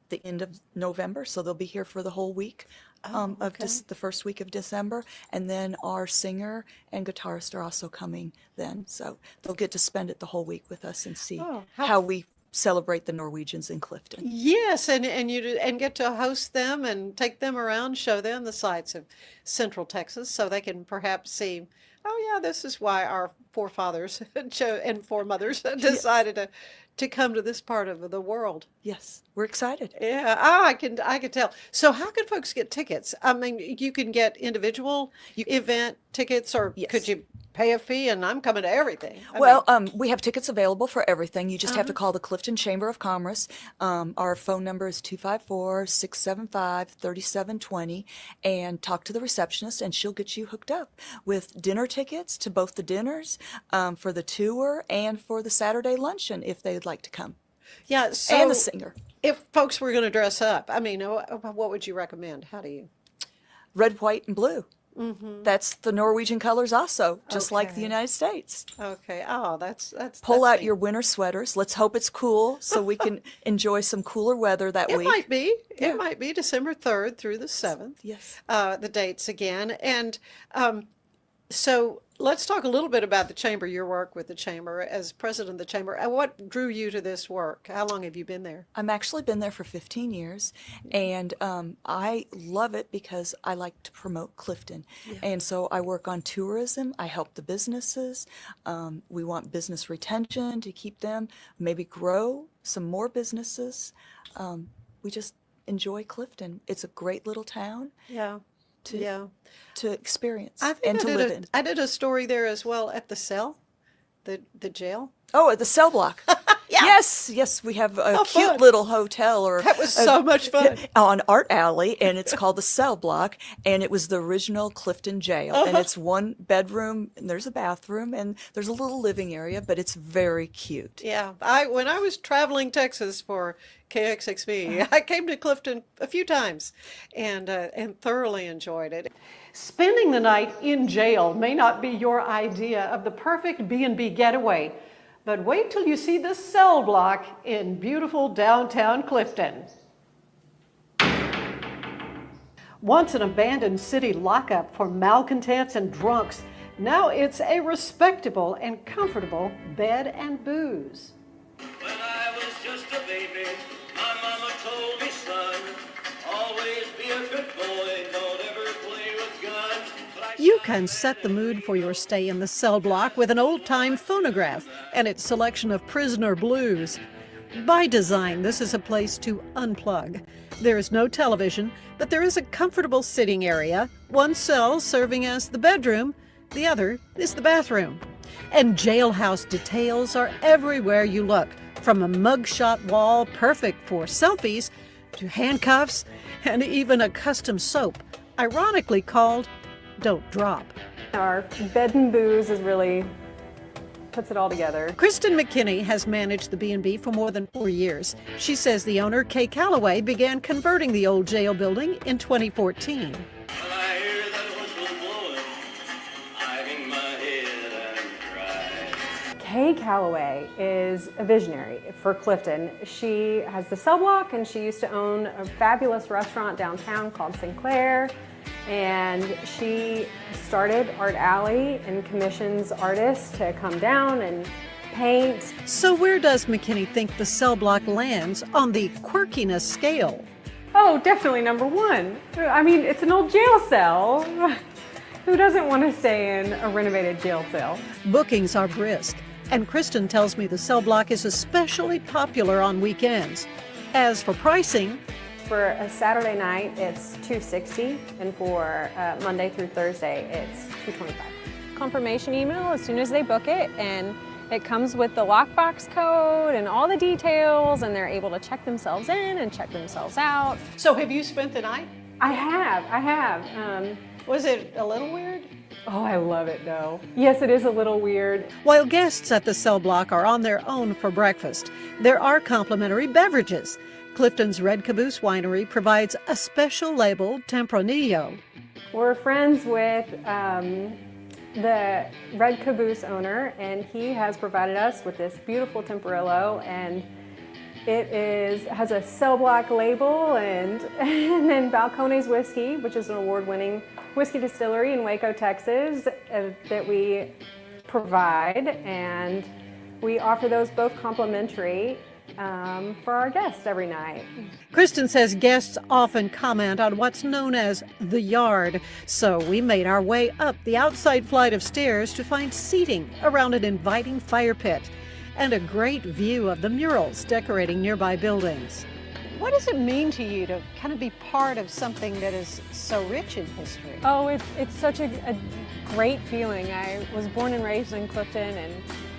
the end of November, so they'll be here for the whole week. The first week of December, and then our singer and guitarist are also coming then, so they'll get to spend it the whole week with us and see how we celebrate the Norwegians in Clifton. Yes, and get to host them and take them around, show them the sights of Central Texas, so they can perhaps see Oh yeah, this is why our forefathers and foremothers decided to come to this part of the world. Yes, we're excited. Yeah, I can tell. So how can folks get tickets? I mean, you can get individual event tickets, or could you pay a fee and I'm coming to everything? We have tickets available for everything. You just have to Uh-huh. call the Clifton Chamber of Commerce. Our phone number is 254-675-3720, and talk to the receptionist, and she'll get you hooked up with dinner tickets to both the dinners, for the tour, and for the Saturday luncheon if they'd like to come. Yeah, so And the singer. if folks were going to dress up, I mean, what would you recommend? How do you? Red, white, and blue. Mm-hmm. That's the Norwegian colors also, just like the Okay. United States. Okay. Oh, that's Pull that's out neat. your winter sweaters. Let's hope it's cool so we can enjoy some cooler weather that It week. might be. Yeah. It might be December 3rd through the 7th. Yes. The dates again. And so let's talk a little bit about the chamber, your work with the chamber as president of the chamber. And what drew you to this work? How long have you been there? I'm actually been there for 15 years, and I love it because I like to promote Clifton. And so I work on tourism. I help the businesses. We want business retention to keep them, maybe grow some more businesses. We just enjoy Clifton. It's a great little town Yeah. to experience I think and to live in. I did a story there as well at the cell, the jail. Oh, at the cell block. Yes, we have a How cute fun. little hotel, or That was so much fun. on Art Alley, and it's called the Cell Block, and it was the original Clifton Jail, and it's one bedroom, and there's a bathroom, and there's a little living area, but it's very cute. Yeah, when I was traveling Texas for KXXV, I came to Clifton a few times and thoroughly enjoyed it. Spending the night in jail may not be your idea of the perfect B&B getaway, but wait till you see the Cell Block in beautiful downtown Clifton. Once an abandoned city lockup for malcontents and drunks, now it's a respectable and comfortable bed and booze. When I was just a baby, my mama told me, son, always be a good boy, don't ever play with guns. You can set the mood for your stay in the cell block with an old-time phonograph and its selection of prisoner blues. By design, this is a place to unplug. There is no television, but there is a comfortable sitting area, one cell serving as the bedroom, the other is the bathroom. And jailhouse details are everywhere you look, from a mugshot wall perfect for selfies to handcuffs and even a custom soap, ironically called Don't Drop. Our bed and booze is really puts it all together. Kristen McKinney has managed the B&B for more than 4 years. She says the owner, Kay Calloway, began converting the old jail building in 2014. Kay Calloway is a visionary for Clifton. She has the cell block, and she used to own a fabulous restaurant downtown called Sinclair. And she started Art Alley and commissions artists to come down and paint. So where does McKinney think the cell block lands on the quirkiness scale? Oh, definitely number one. I mean, it's an old jail cell. Who doesn't want to stay in a renovated jail cell? Bookings are brisk, and Kristen tells me the cell block is especially popular on weekends. As for pricing, for a Saturday night, it's $260, and for Monday through Thursday, it's $225. Confirmation email as soon as they book it, and it comes with the lockbox code and all the details, and they're able to check themselves in and check themselves out. So have you spent the night? I have. Was it a little weird? Oh, I love it though. Yes, it is a little weird. While guests at the cell block are on their own for breakfast, there are complimentary beverages. Clifton's Red Caboose Winery provides a special labeled Tempranillo. We're friends with the Red Caboose owner, and he has provided us with this beautiful Tempranillo, and it has a cell block label, and then Balcones Whiskey, which is an award-winning whiskey distillery in Waco, Texas, that we provide, and we offer those both complimentary. for our guests every night. Kristen says guests often comment on what's known as the yard, so we made our way up the outside flight of stairs to find seating around an inviting fire pit and a great view of the murals decorating nearby buildings. What does it mean to you to kind of be part of something that is so rich in history? Oh, it's such a great feeling. I was born and raised in Clifton and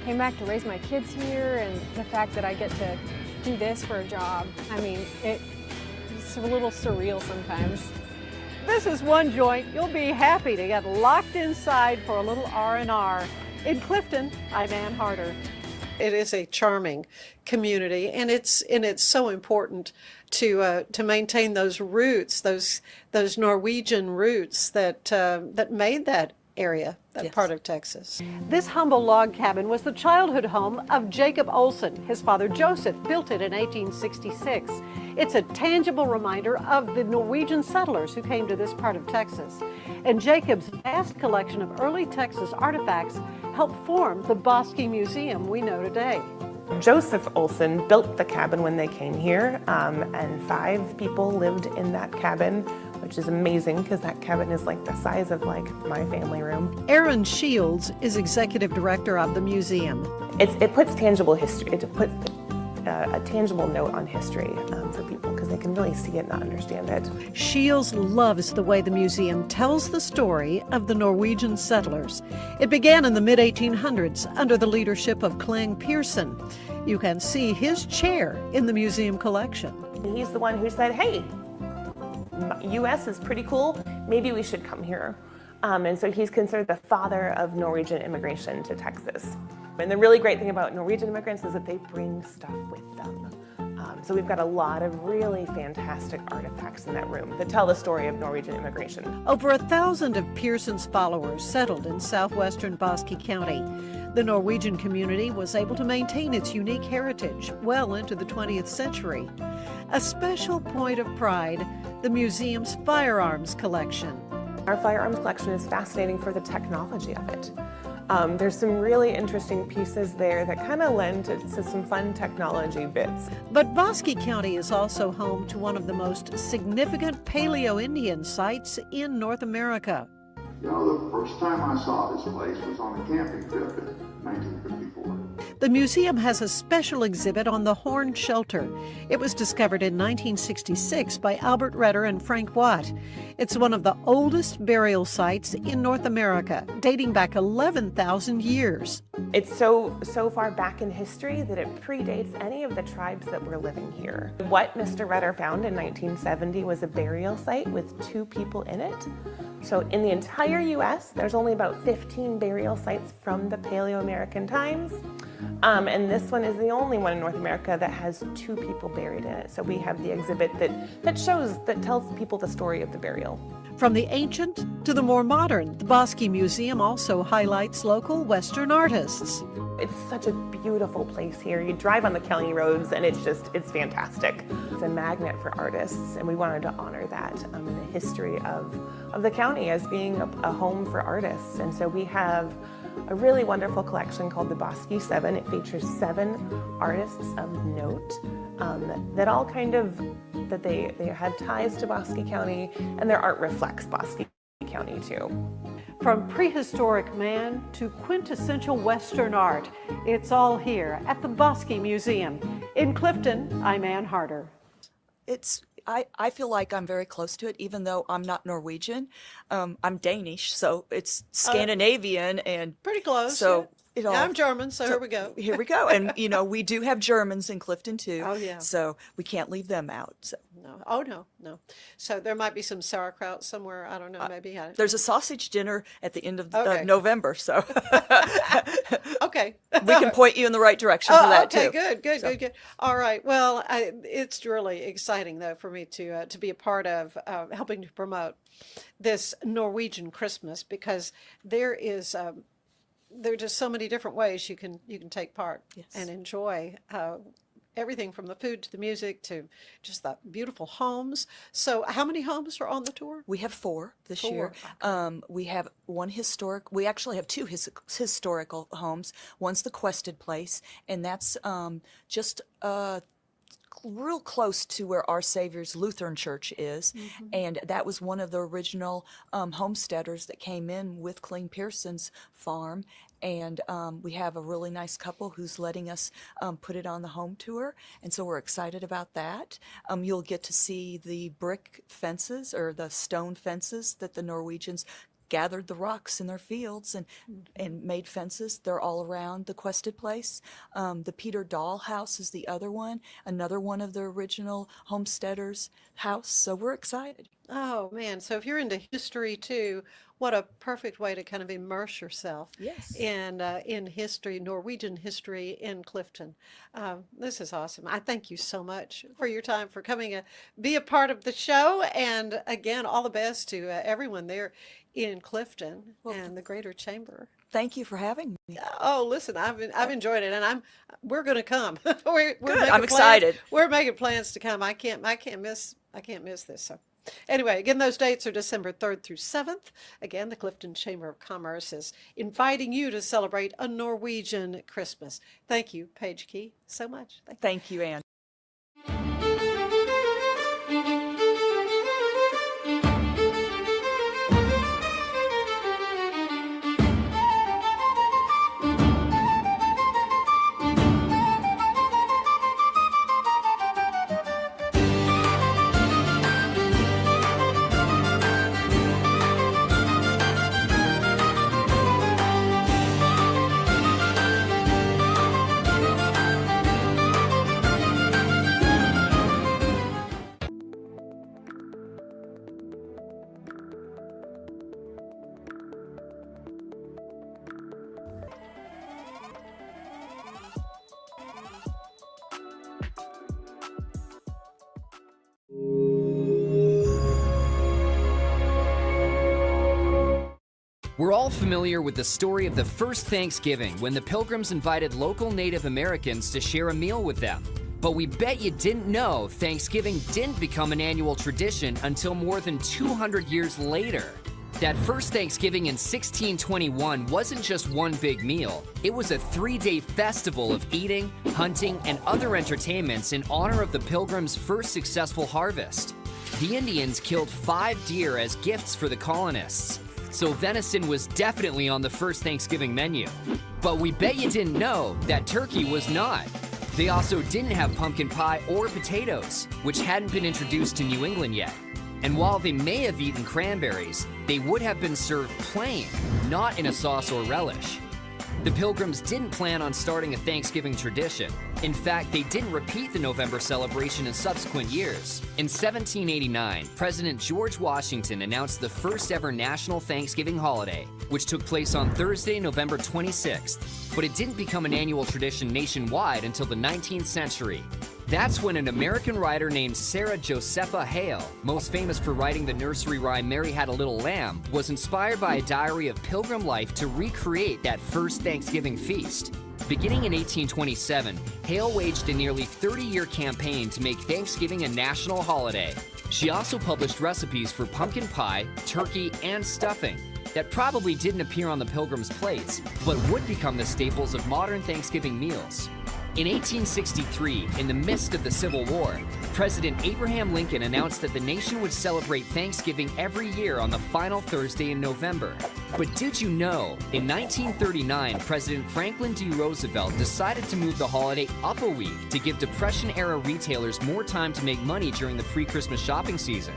came back to raise my kids here, and the fact that I get to do this for a job, I mean, it's a little surreal sometimes. This is one joint you'll be happy to get locked inside for a little R&R. In Clifton, I'm Ann Harder. It is a charming community, and it's so important to maintain those roots, those Norwegian roots that made that area, that part of Texas. This humble log cabin was the childhood home of Jacob Olson. His father Joseph built it in 1866. It's a tangible reminder of the Norwegian settlers who came to this part of Texas. And Jacob's vast collection of early Texas artifacts helped form the Bosque Museum we know today. Joseph Olson built the cabin when they came here, and 5 people lived in that cabin, which is amazing because that cabin is like the size of like my family room. Aaron Shields is executive director of the museum. It puts tangible history, it puts a tangible note on history for people because they can really see it and understand it. Shields loves the way the museum tells the story of the Norwegian settlers. It began in the mid-1800s under the leadership of Clang Pearson. You can see his chair in the museum collection. He's the one who said, hey, U.S. is pretty cool, maybe we should come here. And so he's considered the father of Norwegian immigration to Texas. And the really great thing about Norwegian immigrants is that they bring stuff with them. So we've got a lot of really fantastic artifacts in that room that tell the story of Norwegian immigration. Over 1,000 of Pearson's followers settled in southwestern Bosque County. The Norwegian community was able to maintain its unique heritage well into the 20th century. A special point of pride, the museum's firearms collection. Our firearms collection is fascinating for the technology of it. There's some really interesting pieces there that kind of lend to some fun technology bits. But Bosque County is also home to one of the most significant Paleo-Indian sites in North America. You know, the first time I saw this place was on a camping trip in 1954. The museum has a special exhibit on the Horn Shelter. It was discovered in 1966 by Albert Redder and Frank Watt. It's one of the oldest burial sites in North America, dating back 11,000 years. It's so far back in history that it predates any of the tribes that were living here. What Mr. Redder found in 1970 was a burial site with 2 people in it. So in the entire U.S., there's only about 15 burial sites from the Paleo-American times. And this one is the only one in North America that has 2 people buried in it. So we have the exhibit that tells people the story of the burial. From the ancient to the more modern, the Bosque Museum also highlights local Western artists. It's such a beautiful place here. You drive on the county roads and it's fantastic. It's a magnet for artists, and we wanted to honor that in the history of the county as being a home for artists. And so we have a really wonderful collection called the Bosque 7. It features 7 artists of note that all kind of, that they had ties to Bosque County, and their art reflects Bosque County too. From prehistoric man to quintessential Western art, it's all here at the Bosque Museum. In Clifton, I'm Ann Harder. I feel like I'm very close to it, even though I'm not Norwegian. I'm Danish, so it's Scandinavian and pretty close. So yeah. I'm German, so here we go. Here we go, and you know we do have Germans in Clifton too. Oh yeah. So we can't leave them out. So. No. Oh no. So there might be some sauerkraut somewhere. I don't know. Maybe there's a sausage dinner at the end of November. So okay, we can point you in the right direction for that too. Okay, good. All right. Well, it's really exciting though for me to be a part of helping to promote this Norwegian Christmas, because there are just so many different ways you can take part and enjoy everything from the food to the music to just the beautiful homes. So how many homes are on the tour? We have 4 this 4, year. okay. We have one historic. We actually have 2 historical homes. One's the Quested Place, and that's just real close to where Our Savior's Lutheran Church is. And that was one of the original homesteaders that came in with Clean Pearson's farm. And we have a really nice couple who's letting us put it on the home tour. And so we're excited about that. You'll get to see the brick fences or the stone fences that the Norwegians gathered the rocks in their fields and made fences. They're all around the Quested Place. The Peter Dahl House is the other one, another one of the original homesteaders' house. So we're excited. Oh man, so if you're into history too, what a perfect way to kind of immerse yourself in history, Norwegian history in Clifton. This is awesome. I thank you so much for your time, for coming be a part of the show. And again, all the best to everyone there in Clifton and the Greater Chamber. Thank you for having me. Oh, listen, I've enjoyed it, and we're going to come. we're Good. making I'm excited. Plans. We're making plans to come. I can't miss this. So anyway, again, those dates are December 3rd through 7th. Again, the Clifton Chamber of Commerce is inviting you to celebrate a Norwegian Christmas. Thank you, Paige Key, so much. Thank you, Ann. We're all familiar with the story of the first Thanksgiving when the Pilgrims invited local Native Americans to share a meal with them. But we bet you didn't know Thanksgiving didn't become an annual tradition until more than 200 years later. That first Thanksgiving in 1621 wasn't just one big meal. It was a 3-day festival of eating, hunting, and other entertainments in honor of the Pilgrims' first successful harvest. The Indians killed 5 deer as gifts for the colonists. So venison was definitely on the first Thanksgiving menu. But we bet you didn't know that turkey was not. They also didn't have pumpkin pie or potatoes, which hadn't been introduced to New England yet. And while they may have eaten cranberries, they would have been served plain, not in a sauce or relish. The Pilgrims didn't plan on starting a Thanksgiving tradition. In fact, they didn't repeat the November celebration in subsequent years. In 1789, President George Washington announced the first ever national Thanksgiving holiday, which took place on Thursday, November 26th. But it didn't become an annual tradition nationwide until the 19th century. That's when an American writer named Sarah Josepha Hale, most famous for writing the nursery rhyme Mary Had a Little Lamb, was inspired by a diary of Pilgrim life to recreate that first Thanksgiving feast. Beginning in 1827, Hale waged a nearly 30-year campaign to make Thanksgiving a national holiday. She also published recipes for pumpkin pie, turkey, and stuffing that probably didn't appear on the Pilgrims' plates, but would become the staples of modern Thanksgiving meals. In 1863, in the midst of the Civil War, President Abraham Lincoln announced that the nation would celebrate Thanksgiving every year on the final Thursday in November. But did you know, in 1939, President Franklin D. Roosevelt decided to move the holiday up a week to give Depression-era retailers more time to make money during the pre-Christmas shopping season.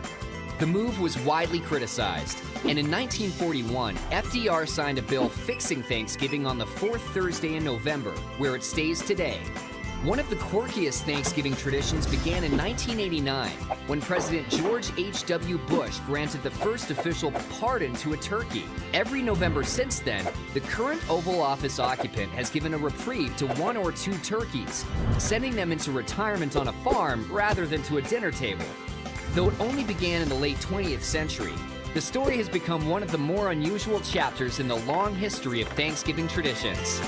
The move was widely criticized, and in 1941, FDR signed a bill fixing Thanksgiving on the fourth Thursday in November, where it stays today. One of the quirkiest Thanksgiving traditions began in 1989, when President George H.W. Bush granted the first official pardon to a turkey. Every November since then, the current Oval Office occupant has given a reprieve to 1 or 2 turkeys, sending them into retirement on a farm rather than to a dinner table. Though it only began in the late 20th century, the story has become one of the more unusual chapters in the long history of Thanksgiving traditions.